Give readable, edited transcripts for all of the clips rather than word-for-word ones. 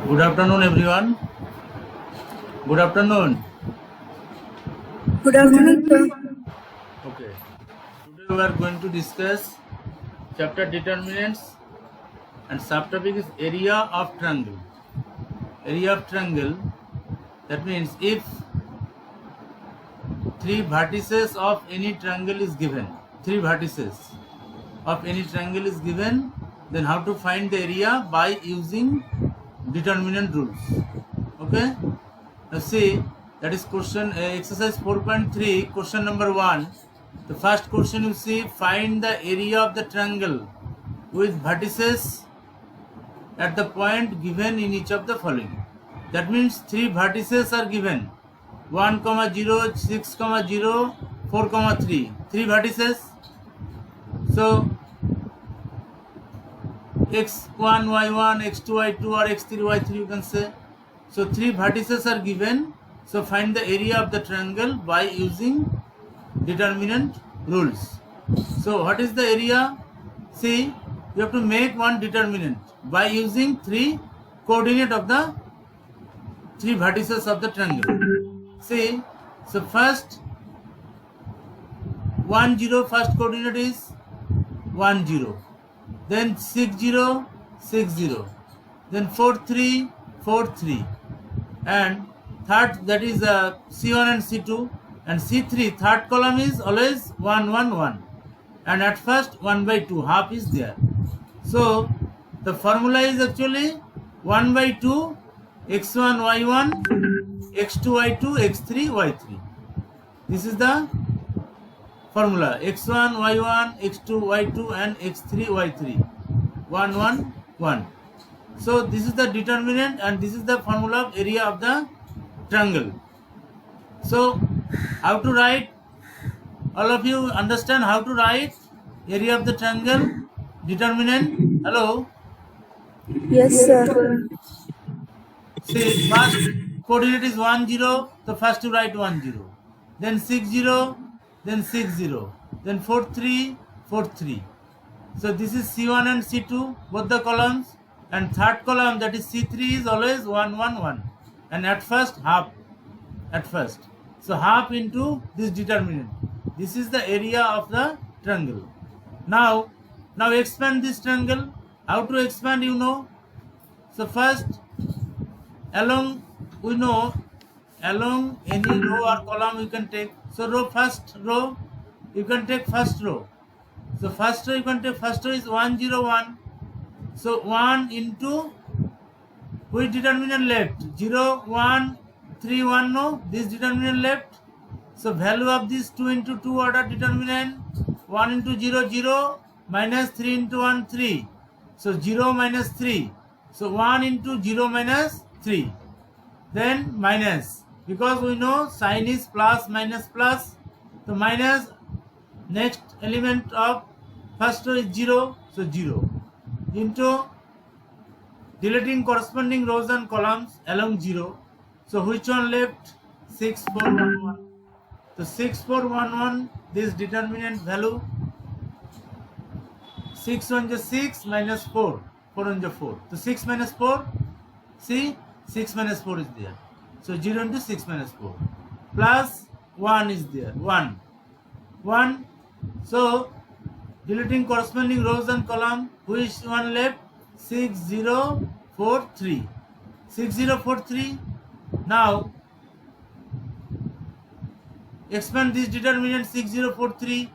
Good afternoon, everyone. Good afternoon. Good afternoon, sir. Okay. Today we are going to discuss chapter determinants and subtopic is area of triangle. Area of triangle, that means if three vertices of any triangle is given, three vertices of any triangle is given, then how to find the area by using determinant rules. Okay. Now see, that is question exercise 4.3, question number 1. The first question you see, find the area of the triangle with vertices at the point given in each of the following. That means three vertices are given, 1, 0, 6, 0, 4, 3. Three vertices. So x1, y1, x2, y2 or x3, y3 you can say. So three vertices are given. So find the area of the triangle by using determinant rules. So what is the area? See, you have to make one determinant by using three coordinate of the three vertices of the triangle. See, so first 1, 0, first coordinate is 1, 0. Then 6, 0, 6, 0. Then 4, 3, 4, 3. And third, that is C1 and C2. And C3, third column is always 1, 1, 1. And at first 1 by 2, half is there. So the formula is actually 1 by 2, x1, y1, x2, y2, x3, y3. This is the formula, x1, y1, x2, y2 and x3, y3. 1, 1, 1. So this is the determinant and this is the formula of area of the triangle. So how to write? All of you understand how to write area of the triangle? Determinant? Hello? Yes, sir. See, first coordinate is 1, 0. So first you write 1, 0. Then 6, 0. Then 6, 0. Then 4, 3, 4, 3. So this is C1 and C2, both the columns. And third column, that is C3, is always 1, 1, 1. And at first, half. At first. So half into this determinant. This is the area of the triangle. Now expand this triangle. How to expand, you know. So first, along any row or column you can take. So first row, you can take first row. So first row you can take, first row is 1, 0, 1. So 1 into which determinant left? 0, 1, 3, 1, no. This determinant left. So value of this 2 into 2 order determinant, 1 into 0, 0, minus 3 into 1, 3. So 0 minus 3. So 1 into 0 minus 3. Then minus. Because we know sign is plus, minus, plus. So minus, next element of first row is 0. So 0. Into deleting corresponding rows and columns along 0. So which one left? 6, 4, 1, 1. So 6, 4, 1, 1, this determinant value. 6 1 is 6 minus 4. 4 1 is 4. So 6 minus 4. See, 6 minus 4 is there. So 0 into 6 minus 4. Plus 1 is there. 1. 1. So deleting corresponding rows and column, which one left? 6 0 4 3. 6 0 4 3. Now expand this determinant. 6 0 4 3.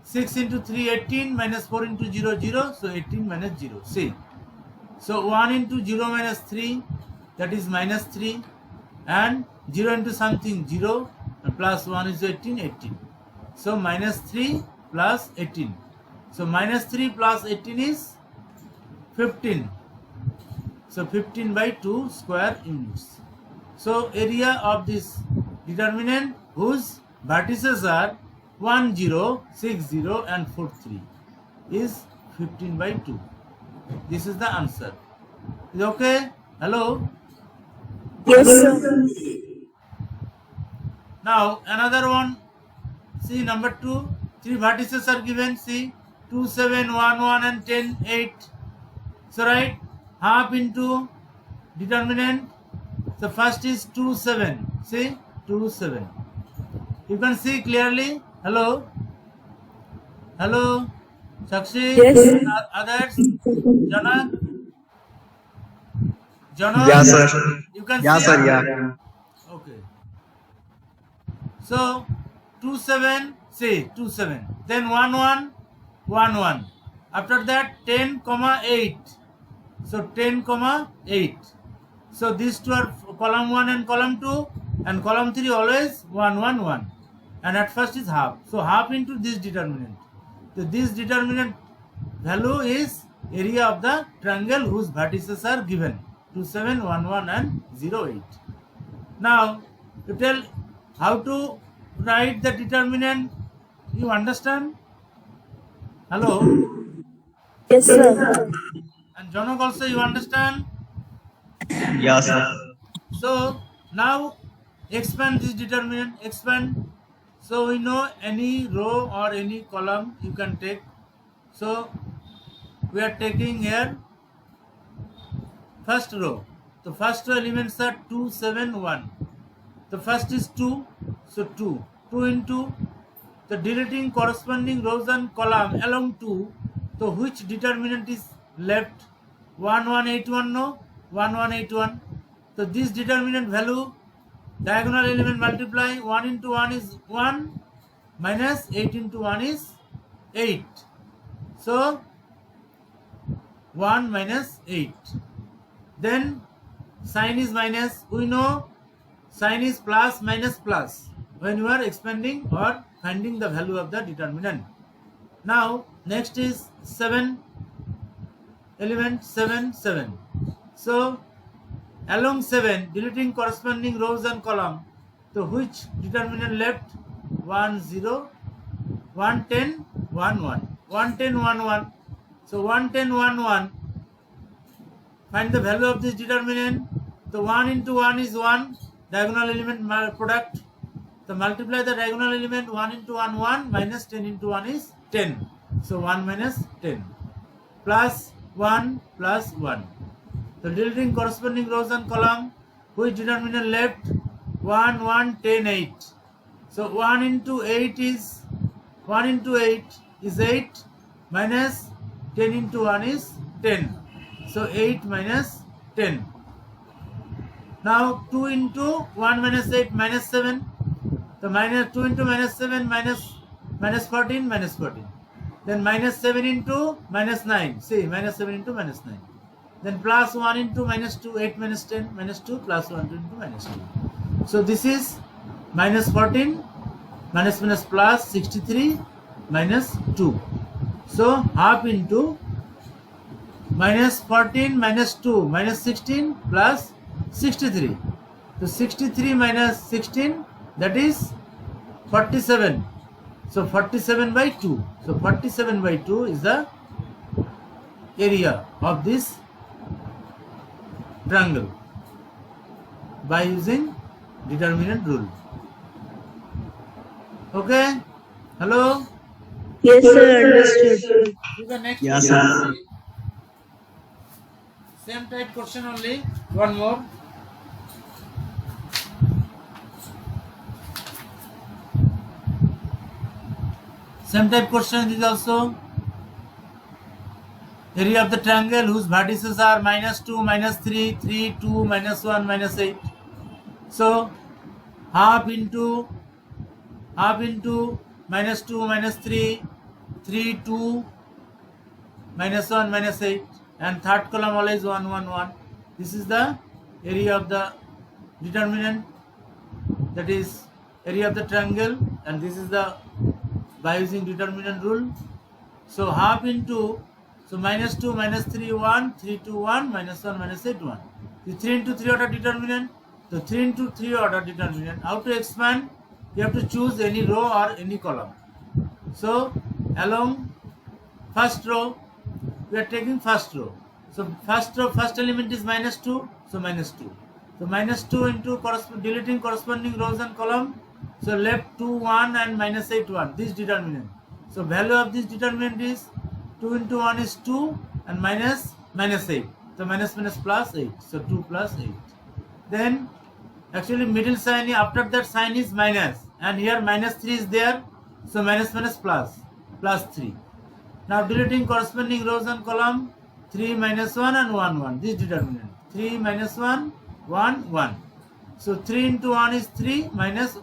6 into 3 18 minus 4 into 0 0. So 18 minus 0. See. So 1 into 0 minus 3, that is minus 3, and 0 into something 0 and plus 1 is 18 18. So minus 3 plus 18. So minus 3 plus 18 is 15. So 15 by 2 square units. So area of this determinant whose vertices are 1, 0, 6, 0 and 4, 3 is 15 by 2. This is the answer. Is okay? Hello? Yes, sir. Now another one. See number 2. Three vertices are given. See 2, 7, 1, 1 and 10, 8. So write half into determinant. So first is 2 7. See, 2 7. You can see clearly. Hello, hello, Sakshi. Yes. Others, Janak, Janak. Yeah, sir. You can Yeah, see. sir. Yeah. Okay. So 2 7. See 2 7. Then 1 1 1 1. After that 10 comma 8. So 10 comma 8. So these two are column 1 and column 2, and column 3 always 1 1 1. And at first is half. So half into this determinant. So this determinant value is area of the triangle whose vertices are given 2 7 1 1 and 0 8. Now you tell how to write the determinant. You understand? Hello? Yes, sir. And Janok also you understand? Yeah, sir. So now expand this determinant, expand. So we know any row or any column you can take. So we are taking here first row. The first row elements are 2 7 1. The first is 2, so 2. 2 into the deleting corresponding rows and column along 2. So which determinant is left? 1 1 8 1, no? 1 1 8 1. So this determinant value, diagonal element multiply 1 into 1 is 1 minus 8 into 1 is 8. So 1 minus 8. Then sign is minus. We know sign is plus minus plus when you are expanding or finding the value of the determinant. Now next is 7 element 7 7. So along 7 deleting corresponding rows and column. So which determinant left? 1 0 1 10 1 1 1 10 1 1. So 1 10 1 1. Find the value of this determinant. So 1 into 1 is 1. Diagonal element product. So multiply the diagonal element 1 into 1 1 minus 10 into 1 is 10. So 1 minus 10 plus 1 plus 1. So deleting corresponding rows and column, which determinant left? 1 1 10 8. So 1 into 8 is 8 minus 10 into 1 is 10. So 8 minus 10. Now 2 into 1 minus 8 minus 7. So minus 2 into minus 7 minus 14 minus 14. Then minus 7 into minus 9. See, minus 7 into minus 9. Then plus 1 into minus 2, 8 minus 10 minus 2 plus 1 into minus 2. So this is minus 14 minus minus plus 63 minus 2. So half into minus 14 minus 2 minus 16 plus 63. So 63 minus 16, that is 47. So 47 by 2. So 47 by 2 is the area of this triangle by using determinant rule. Okay? Hello? Yes, sir. Understood. Do the next Yeah, question. sir. Same type question only. One more. Same type question is also area of the triangle whose vertices are minus 2, minus 3, 3, 2, minus 1, minus 8. So half into minus 2, minus 3, 3, 2, minus 1, minus 8, and third column always 1, 1, 1. This is the area of the determinant, that is area of the triangle, and this is the by using determinant rule. So half into, so minus 2, minus 3, 1, 3, 2, 1, minus 1, minus 8, 1. The 3 into 3 order determinant. So 3 into 3 order determinant. How to expand? You have to choose any row or any column. So along first row, we are taking first row. So first row, first element is minus 2, so minus 2. So minus 2 into deleting corresponding rows and column. So left 2, 1 and minus 8, 1. This determinant. So value of this determinant is 2 into 1 is 2 and minus 8. So minus minus plus 8. So 2 plus 8. Then actually middle sign after that sign is minus, and here minus 3 is there. So minus minus plus 3. Now deleting corresponding rows and column. 3 minus 1 and 1 1. This determinant. 3 minus 1 1 1. So 3 into 1 is 3 minus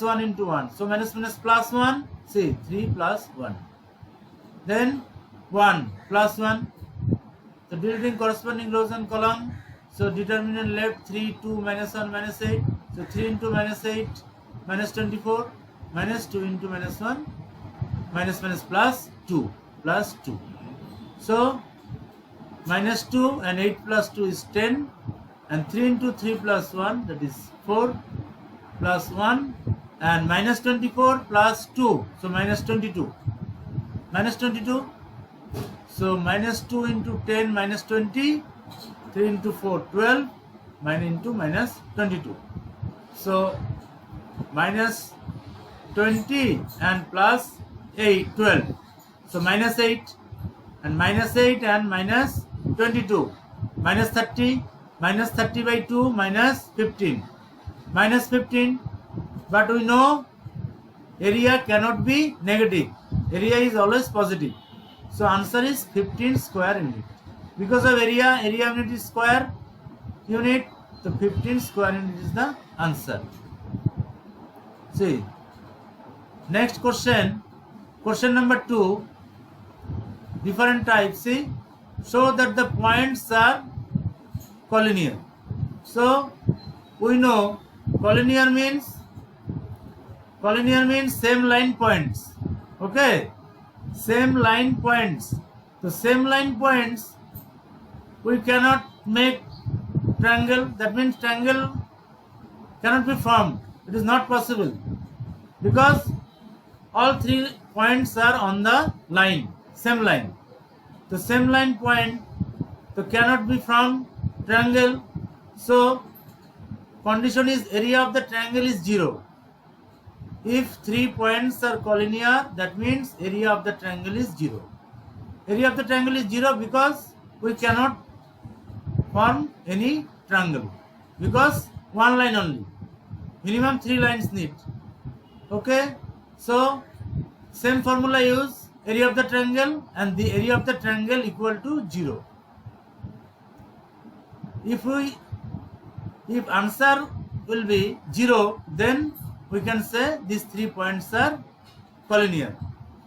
1 into 1. So minus minus plus 1. See 3 plus 1. Then 1 plus 1. So deleting corresponding rows and column. So determinant left 3 2 minus 1 minus 8. So 3 into minus 8 minus 24 minus 2 into minus 1 minus minus plus 2 plus 2. So minus 2 and 8 plus 2 is 10, and 3 into 3 plus 1, that is 4 plus 1, and minus 24 plus 2, so minus 22. Minus 22, so minus 2 into 10 minus 20, 3 into 4 12, minus into minus 22. So minus 20 and plus 8 12. So minus 8 and minus 8 and minus 22. Minus 30 by 2 minus 15. Minus 15, but we know area cannot be negative. Area is always positive. So answer is 15 square unit. Because of area unit is square unit, so 15 square unit is the answer. See, next question. Question number 2. Different types. See, show that the points are collinear. So we know collinear means same line points. Okay, same line points. So same line points, we cannot make triangle. That means triangle cannot be formed. It is not possible because all 3 points are on the line, same line. The same line point, so cannot be from triangle. So condition is area of the triangle is 0. If 3 points are collinear, that means area of the triangle is 0. Area of the triangle is 0 because we cannot form any triangle, because one line only. Minimum 3 lines need. Okay, so same formula use, area of the triangle, and the area of the triangle equal to 0. If answer will be 0, then we can say these 3 points are collinear.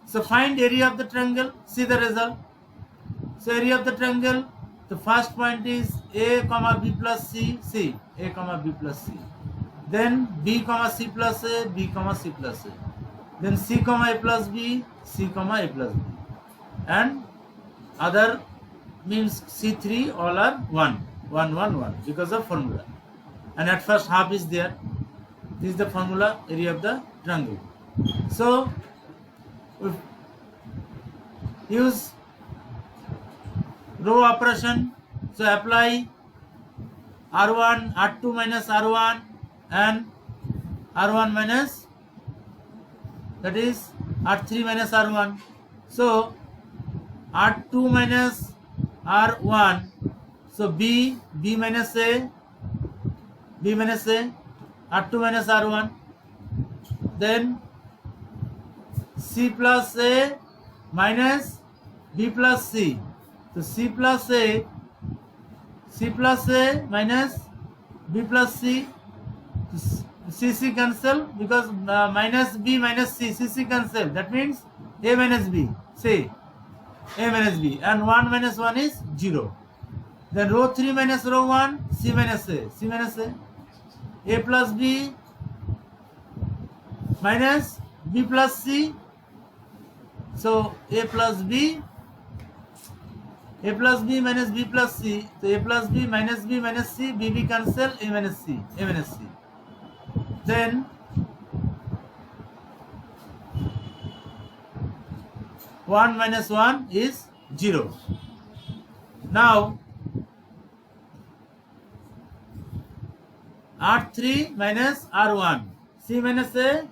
So find area of the triangle. See the result. So area of the triangle, the first point is A comma B plus C. See, A comma B plus C. Then B comma C plus A, B comma C plus A. Then C comma A plus B, C comma A plus B. And other means C3 all are 1, 1, 1, 1 because of formula. And at first half is there. This is the formula, area of the triangle. So we use row operation. So apply R1, R2 minus R1 and R1 minus, that is R3 minus R1. So R2 minus R1, so B minus A, R2 minus R1. Then C plus A minus B plus C. So C plus A minus B plus C. C cancel because minus B minus C cancel. That means A minus B. Say A minus B, and 1 minus 1 is 0. Then row 3 minus row 1, C minus A. A plus B minus B plus C. So A plus B minus B plus C. So A plus B minus C, B cancel, A minus C. Then 1 minus 1 is 0. Now R3 minus R1, C minus A,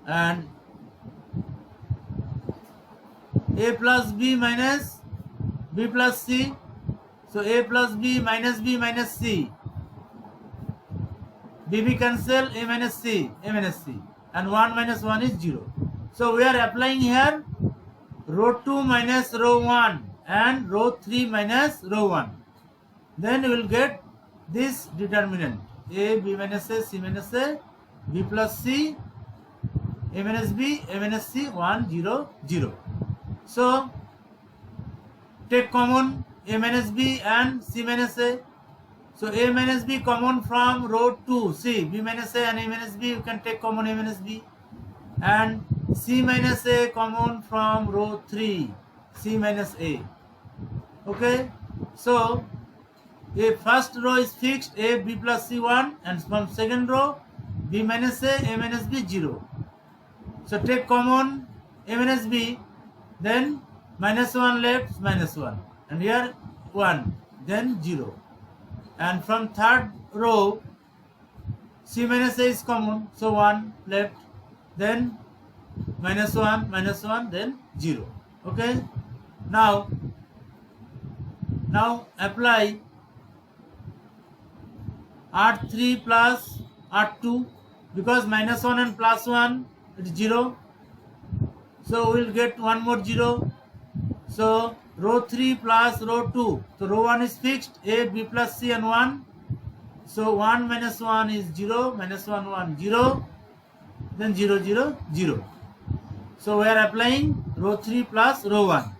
and A plus B minus B plus C. So A plus B minus C. BB cancel, A minus C, and 1 minus 1 is 0. So we are applying here row 2 minus row 1 and row 3 minus row 1. Then we will get this determinant A, B minus A, C minus A, B plus C, A minus B, A minus C, 1, 0, 0. So take common A minus B and C minus A. So A minus B common from row 2, C, B minus A and A minus B, you can take common A minus B. And C minus A common from row 3, C minus A. Okay, so a first row is fixed, A, B plus C 1, and from second row, B minus A minus B 0. So take common A minus B, then minus 1 left, minus 1, and here 1, then 0. And from third row, C minus A is common, so 1 left, then minus 1, then 0. Okay, now apply R3 plus R2, because minus 1 and plus 1 is 0. So we will get one more 0. So row 3 plus row 2. So row 1 is fixed, A, B plus C and 1. So 1 minus 1 is 0, minus 1, 1, 0. Then 0, 0, 0. So we are applying row 3 plus row 1.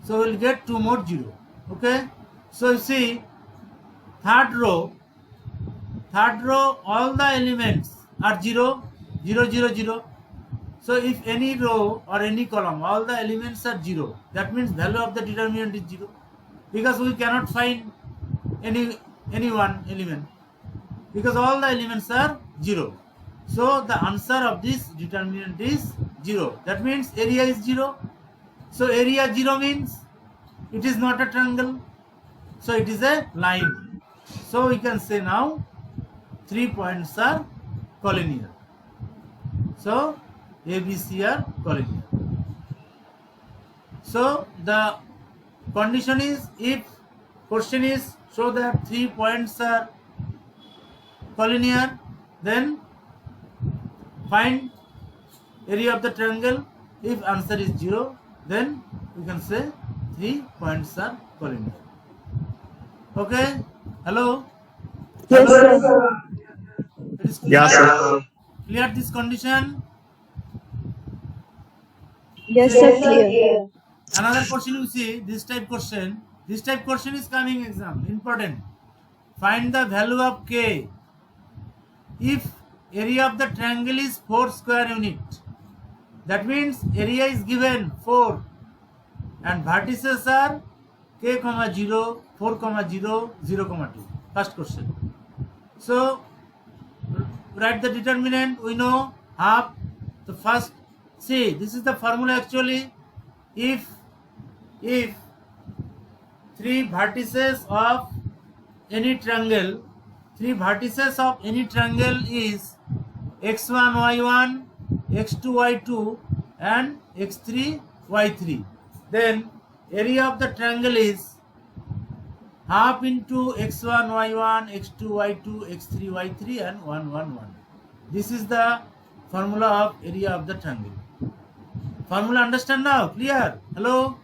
So we will get 2 more 0. Okay. So you see, third row, all the elements are 0, 0, 0, 0. So if any row or any column, all the elements are 0, that means value of the determinant is 0. Because we cannot find any one element, because all the elements are 0. So the answer of this determinant is 0. That means area is 0. So area 0 means it is not a triangle. So it is a line. So we can say now 3 points are collinear. So A, B, C are collinear. So the condition is, if question is show that 3 points are collinear, then find area of the triangle. If answer is 0, then we can say 3 points are collinear. Okay? Hello? Yes, sir. It is clear? Yes, sir. Clear this condition? Yes, sir. Clear. Another question you see, this type question is coming exam, important. Find the value of K if area of the triangle is 4 square unit. That means area is given 4 and vertices are K, 0, 4, 0, 0, 2. First question. So write the determinant. We know half. The first, see, this is the formula actually. If 3 vertices of any triangle, is x1, y1, x2, y2 and x3, y3, then area of the triangle is half into x1, y1, x2, y2, x3, y3 and 1, 1, 1. This is the formula of area of the triangle. Formula understand now? Clear? Hello?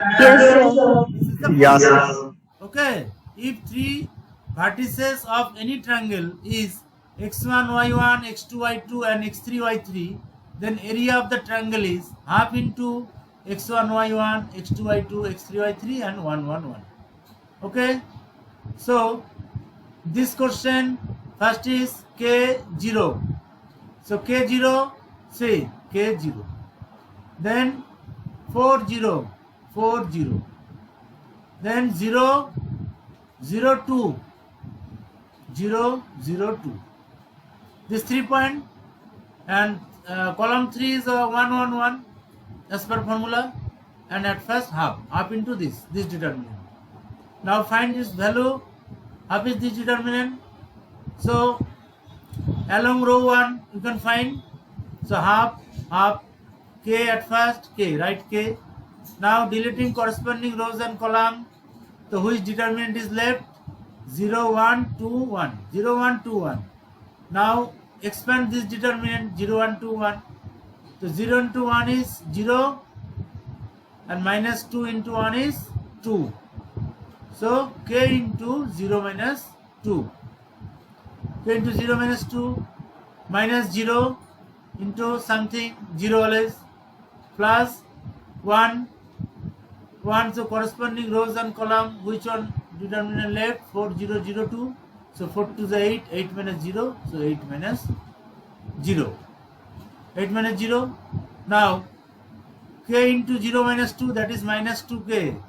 Yes, sir. This is the Yes, formula. sir. Okay. If 3 vertices of any triangle is x1, y1, x2, y2 and x3, y3, then area of the triangle is half into x1, y1, x2, y2, x3, y3 and 1, 1, 1. Okay. So this question first is K0. So K0, say K0. Then 4, 0, 4, 0. Then 0, 0, 2, 0, 0, 2. This 3 point, and column 3 is 1, 1, 1 as per formula, and at first half into this determinant. Now find this value. Half is this determinant. So along row 1 you can find. So half, K at first, K, write K, Now deleting corresponding rows and column. So which determinant is left? 0, 1, 2, 1. 0, 1, 2, 1. Now expand this determinant 0, 1, 2, 1. So 0 into 1 is 0 and minus 2 into 1 is 2. So k into 0 minus 2. K into 0 minus 2 minus 0 into something 0 always plus 1. So corresponding rows and column, which one determinant left? 4, 0, 0, 2. So 4 to the 8, 8 minus 0. So 8 minus 0. 8 minus 0. Now k into 0 minus 2, that is minus 2k.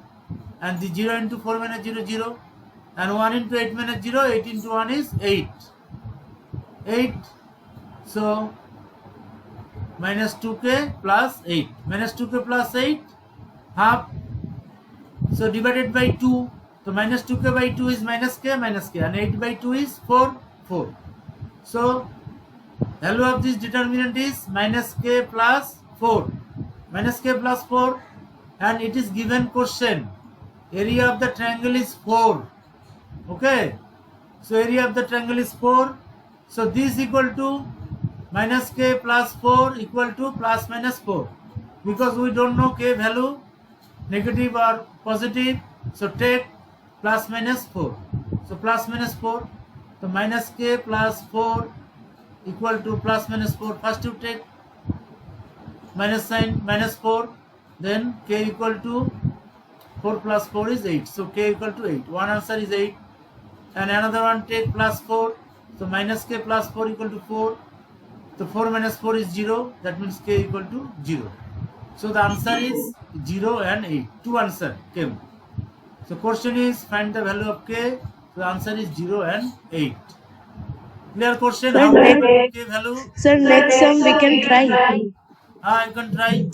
And the 0 into 4 minus 0, 0. And 1 into 8 minus 0, 8 into 1 is 8. 8. So minus 2k plus 8. Minus 2k plus 8, half. So divided by 2. So minus 2k by 2 is minus k, and 8 by 2 is 4, 4. So value of this determinant is minus k plus 4. Minus k plus 4, and it is given question. Area of the triangle is 4. Okay. So area of the triangle is 4. So this equal to minus k plus 4 equal to plus minus 4. Because we don't know k value, negative or positive. So take plus minus 4. So plus minus 4. So minus k plus 4 equal to plus minus 4. First you take minus sign, minus 4. Then k equal to 4 plus 4 is 8. So k equal to 8. One answer is 8. And another one take plus 4. So minus k plus 4 equal to 4. So 4 minus 4 is 0. That means k equal to 0. So the answer is 0 and 8. Two answer came. So question is find the value of k. So the answer is 0 and 8. Clear question? Sir, How to get k value? Sir, next sum we can try. You can try.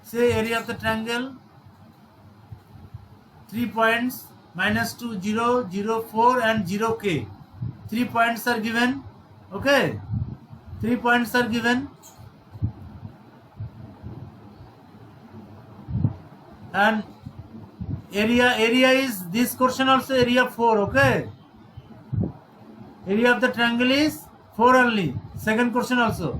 Say area of the triangle. 3 points, minus 2, 0, 0, 4 and 0k. 3 points are given. Okay. 3 points are given. And area is this question also area 4. Okay. Area of the triangle is 4 only. Second question also.